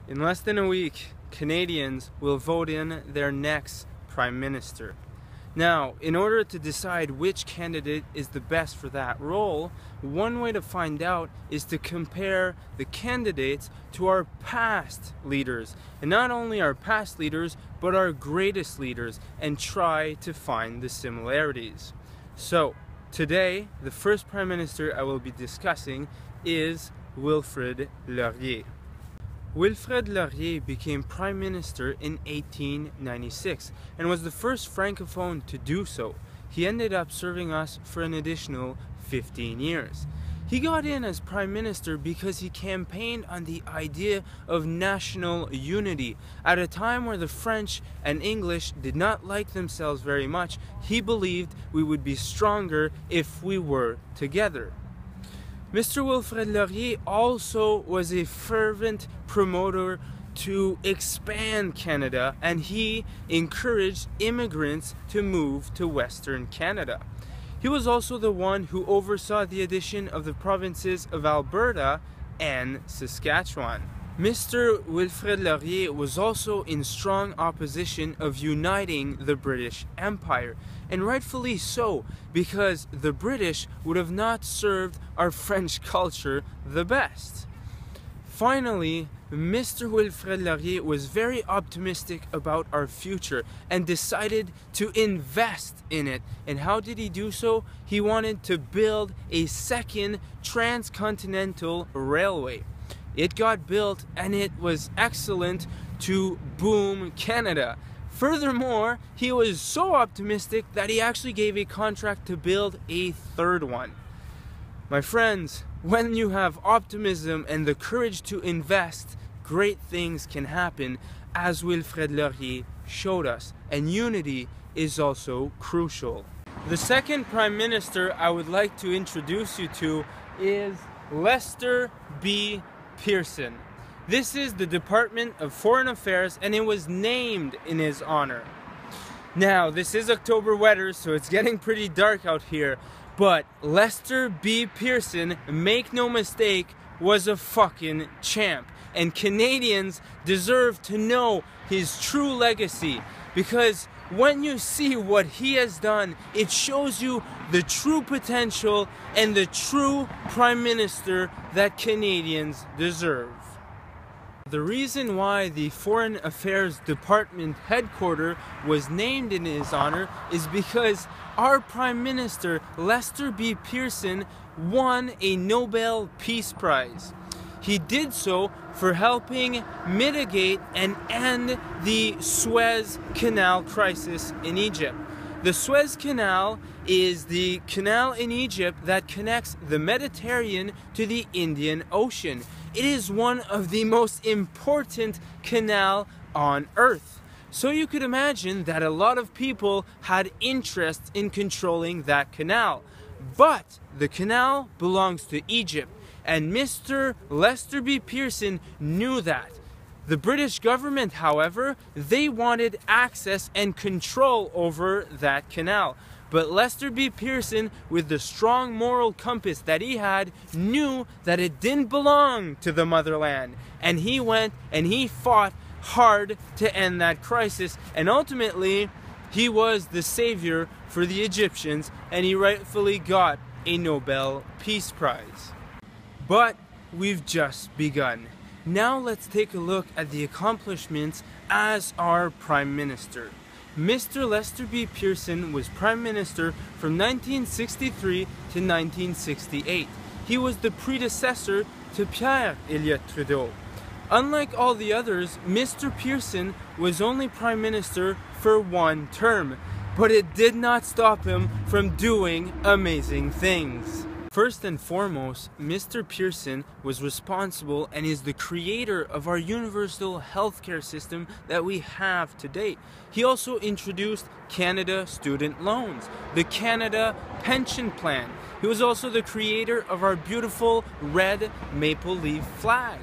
In less than a week, Canadians will vote in their next Prime Minister. Now, in order to decide which candidate is the best for that role, one way to find out is to compare the candidates to our past leaders. And not only our past leaders, but our greatest leaders, and try to find the similarities. So, today, the first Prime Minister I will be discussing is Wilfried Laurier. Wilfried Laurier became Prime Minister in 1896 and was the first Francophone to do so. He ended up serving us for an additional 15 years. He got in as Prime Minister because he campaigned on the idea of national unity. At a time where the French and English did not like themselves very much, he believed we would be stronger if we were together. Mr. Wilfried Laurier also was a fervent promoter to expand Canada, and he encouraged immigrants to move to Western Canada. He was also the one who oversaw the addition of the provinces of Alberta and Saskatchewan. Mr. Wilfried Laurier was also in strong opposition of uniting the British Empire, and rightfully so, because the British would have not served our French culture the best. Finally, Mr. Wilfried Laurier was very optimistic about our future and decided to invest in it. And how did he do so? He wanted to build a second transcontinental railway. It got built and it was excellent to boom Canada. Furthermore, he was so optimistic that he actually gave a contract to build a third one. My friends, when you have optimism and the courage to invest, great things can happen, as Wilfried Laurier showed us. And unity is also crucial. The second Prime Minister I would like to introduce you to is Lester B. Pearson. This is the Department of Foreign Affairs, and it was named in his honor. Now, this is October weather, so it's getting pretty dark out here, but Lester B. Pearson, make no mistake, was a fucking champ. And Canadians deserve to know his true legacy, because when you see what he has done, it shows you the true potential and the true Prime Minister that Canadians deserve. The reason why the Foreign Affairs Department headquarters was named in his honor is because our Prime Minister, Lester B. Pearson, won a Nobel Peace Prize. He did so for helping mitigate and end the Suez Canal crisis in Egypt. The Suez Canal is the canal in Egypt that connects the Mediterranean to the Indian Ocean. It is one of the most important canals on Earth. So you could imagine that a lot of people had interest in controlling that canal. But the canal belongs to Egypt. And Mr. Lester B. Pearson knew that. The British government, however, they wanted access and control over that canal. But Lester B. Pearson, with the strong moral compass that he had, knew that it didn't belong to the motherland. And he went and he fought hard to end that crisis. And ultimately, he was the savior for the Egyptians, and he rightfully got a Nobel Peace Prize. But we've just begun. Now let's take a look at the accomplishments as our Prime Minister. Mr. Lester B. Pearson was Prime Minister from 1963 to 1968. He was the predecessor to Pierre Elliott Trudeau. Unlike all the others, Mr. Pearson was only Prime Minister for one term, but it did not stop him from doing amazing things. First and foremost, Mr. Pearson was responsible and is the creator of our universal healthcare system that we have today. He also introduced Canada Student Loans, the Canada Pension Plan. He was also the creator of our beautiful red maple leaf flag.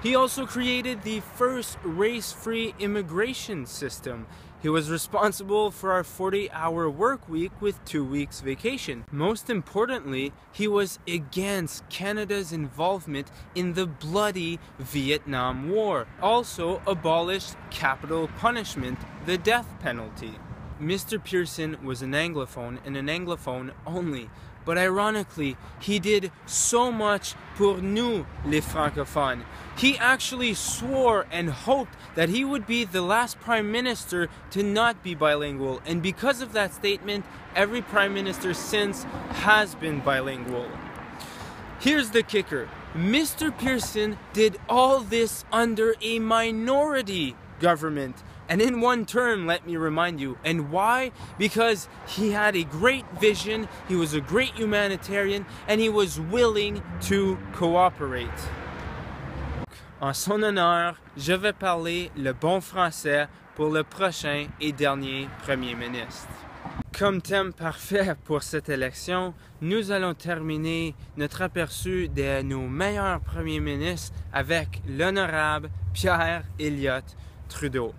He also created the first race-free immigration system. He was responsible for our 40-hour work week with 2 weeks vacation. Most importantly, he was against Canada's involvement in the bloody Vietnam War. Also abolished capital punishment, the death penalty. Mr. Pearson was an Anglophone and an Anglophone only. But ironically, he did so much pour nous, les francophones. He actually swore and hoped that he would be the last prime minister to not be bilingual. And because of that statement, every prime minister since has been bilingual. Here's the kicker. Mr. Pearson did all this under a minority government. And in one term, let me remind you. And why? Because he had a great vision, he was a great humanitarian, and he was willing to cooperate. En son honneur, je vais parler le bon français pour le prochain et dernier Premier ministre. Comme thème parfait pour cette élection, nous allons terminer notre aperçu de nos meilleurs premiers ministres avec l'honorable Pierre Elliott Trudeau.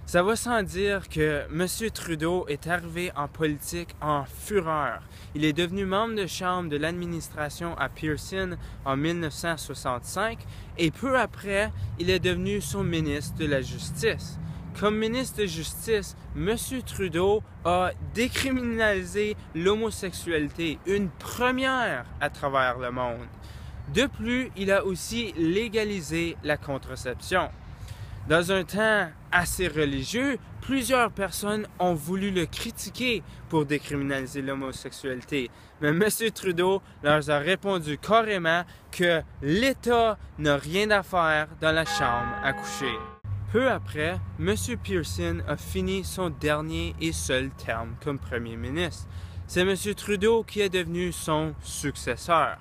Ça va sans dire que M. Trudeau est arrivé en politique en fureur. Il est devenu membre de chambre de l'administration à Pearson en 1965 et peu après, il est devenu son ministre de la Justice. Comme ministre de Justice, M. Trudeau a décriminalisé l'homosexualité, une première à travers le monde. De plus, il a aussi légalisé la contraception. Dans un temps assez religieux, plusieurs personnes ont voulu le critiquer pour décriminaliser l'homosexualité. Mais M. Trudeau leur a répondu carrément que l'État n'a rien à faire dans la chambre à coucher. Peu après, M. Pearson a fini son dernier et seul terme comme Premier ministre. C'est M. Trudeau qui est devenu son successeur.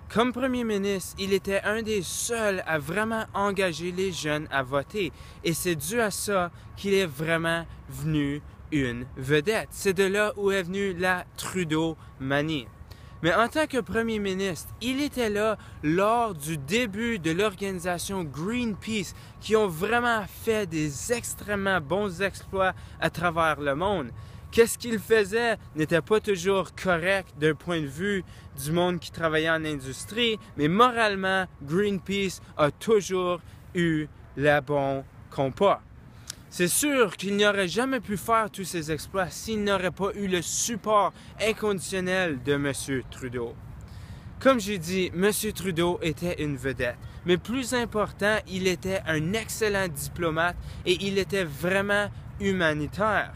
Comme Premier ministre, il était un des seuls à vraiment engager les jeunes à voter. Et c'est dû à ça qu'il est vraiment venu une vedette. C'est de là où est venue la Trudeau-manie. Mais en tant que Premier ministre, il était là lors du début de l'organisation Greenpeace qui ont vraiment fait des extrêmement bons exploits à travers le monde. Qu'est-ce qu'il faisait n'était pas toujours correct d'un point de vue du monde qui travaillait en industrie, mais moralement, Greenpeace a toujours eu le bon compas. C'est sûr qu'il n'aurait jamais pu faire tous ces exploits s'il n'aurait pas eu le support inconditionnel de M. Trudeau. Comme j'ai dit, M. Trudeau était une vedette, mais plus important, il était un excellent diplomate et il était vraiment humanitaire.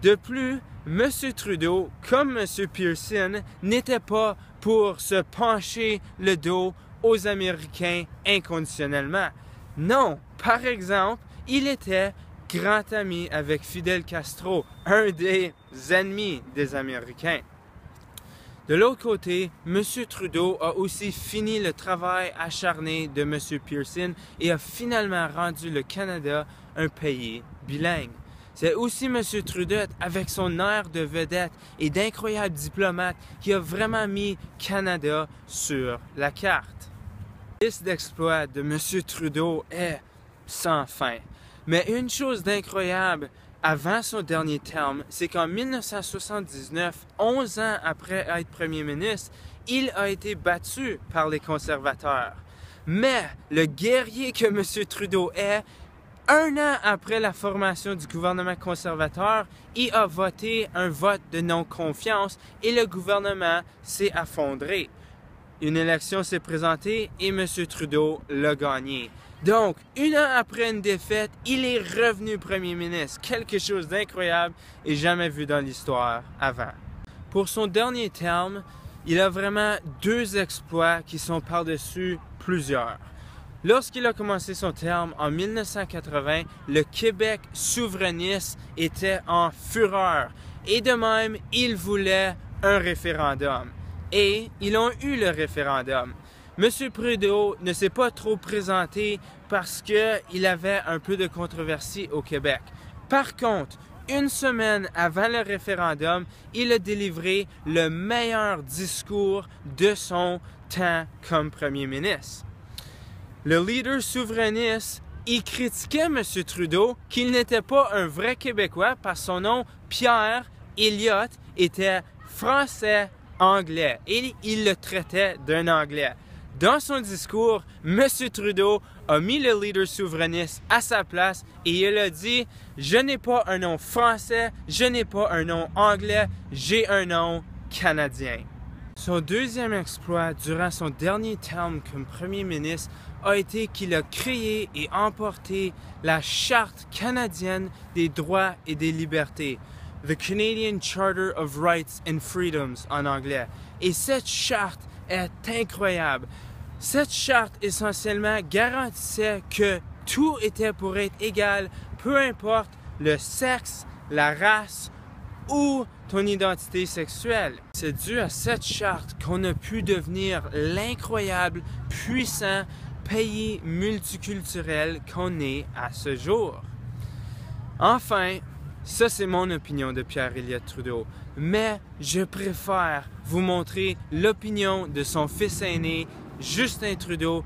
De plus, M. Trudeau, comme M. Pearson, n'était pas pour se pencher le dos aux Américains inconditionnellement. Non, par exemple, il était grand ami avec Fidel Castro, un des ennemis des Américains. De l'autre côté, M. Trudeau a aussi fini le travail acharné de M. Pearson et a finalement rendu le Canada un pays bilingue. C'est aussi M. Trudeau, avec son air de vedette et d'incroyable diplomate, qui a vraiment mis Canada sur la carte. La liste d'exploits de M. Trudeau est sans fin. Mais une chose d'incroyable avant son dernier terme, c'est qu'en 1979, 11 ans après être Premier ministre, il a été battu par les conservateurs. Mais le guerrier que M. Trudeau est, un an après la formation du gouvernement conservateur, il a voté un vote de non-confiance et le gouvernement s'est effondré. Une élection s'est présentée et M. Trudeau l'a gagné. Donc, un an après une défaite, il est revenu Premier ministre. Quelque chose d'incroyable et jamais vu dans l'histoire avant. Pour son dernier terme, il a vraiment deux exploits qui sont par-dessus plusieurs. Lorsqu'il a commencé son terme en 1980, le Québec souverainiste était en fureur. Et de même, il voulait un référendum. Et ils ont eu le référendum. M. Trudeau ne s'est pas trop présenté parce qu'il avait un peu de controversie au Québec. Par contre, une semaine avant le référendum, il a délivré le meilleur discours de son temps comme Premier ministre. Le leader souverainiste il critiquait M. Trudeau qu'il n'était pas un vrai Québécois parce que son nom, Pierre, Elliott, était français-anglais et il le traitait d'un anglais. Dans son discours, M. Trudeau a mis le leader souverainiste à sa place et il a dit « Je n'ai pas un nom français, je n'ai pas un nom anglais, j'ai un nom canadien ». Son deuxième exploit durant son dernier terme comme premier ministre a été qu'il a créé et emporté la Charte canadienne des droits et des libertés, The Canadian Charter of Rights and Freedoms en anglais. Et cette charte est incroyable. Cette charte essentiellement garantissait que tout était pour être égal, peu importe le sexe, la race ou ton identité sexuelle. C'est dû à cette charte qu'on a pu devenir l'incroyable, puissant pays multiculturel qu'on est à ce jour. Enfin, ça c'est mon opinion de Pierre Elliott Trudeau, mais je préfère vous montrer l'opinion de son fils aîné, Justin Trudeau.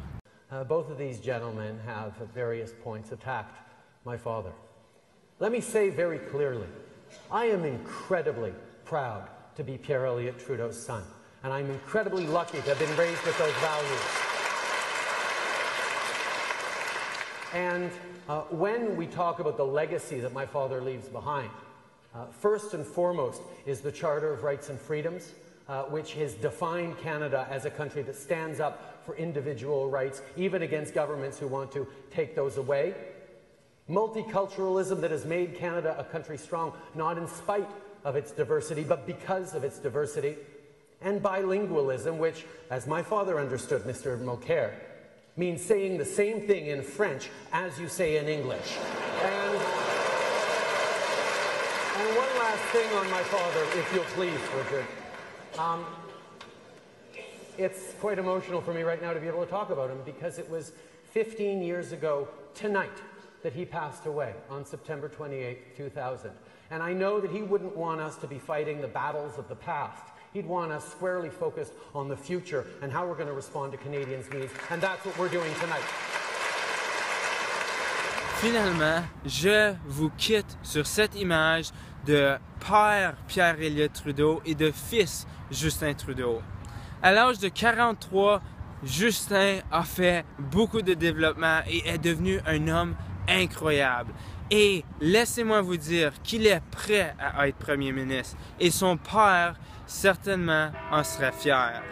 Both of these gentlemen have at various points attacked my father. Let me say very clearly, I am incredibly proud to be Pierre Elliott Trudeau's son, and I'm incredibly lucky to have been raised with those values. And when we talk about the legacy that my father leaves behind, first and foremost is the Charter of Rights and Freedoms, which has defined Canada as a country that stands up for individual rights, even against governments who want to take those away. Multiculturalism that has made Canada a country strong, not in spite of its diversity, but because of its diversity. And bilingualism, which, as my father understood, Mr. Mulcair, means saying the same thing in French as you say in English. And one last thing on my father, if you'll please, Richard. It's quite emotional for me right now to be able to talk about him because it was 15 years ago tonight that he passed away on September 28, 2000. And I know that he wouldn't want us to be fighting the battles of the past. He'd want us squarely focused on the future and how we're going to respond to Canadians' needs. And that's what we're doing tonight. Finalement, je vous quitte sur cette image de père Pierre Elliott Trudeau et de fils Justin Trudeau. À l'âge de 43, Justin a fait beaucoup de développement et est devenu un homme incroyable. Et laissez-moi vous dire qu'il est prêt à être premier ministre et son père certainement en serait fier.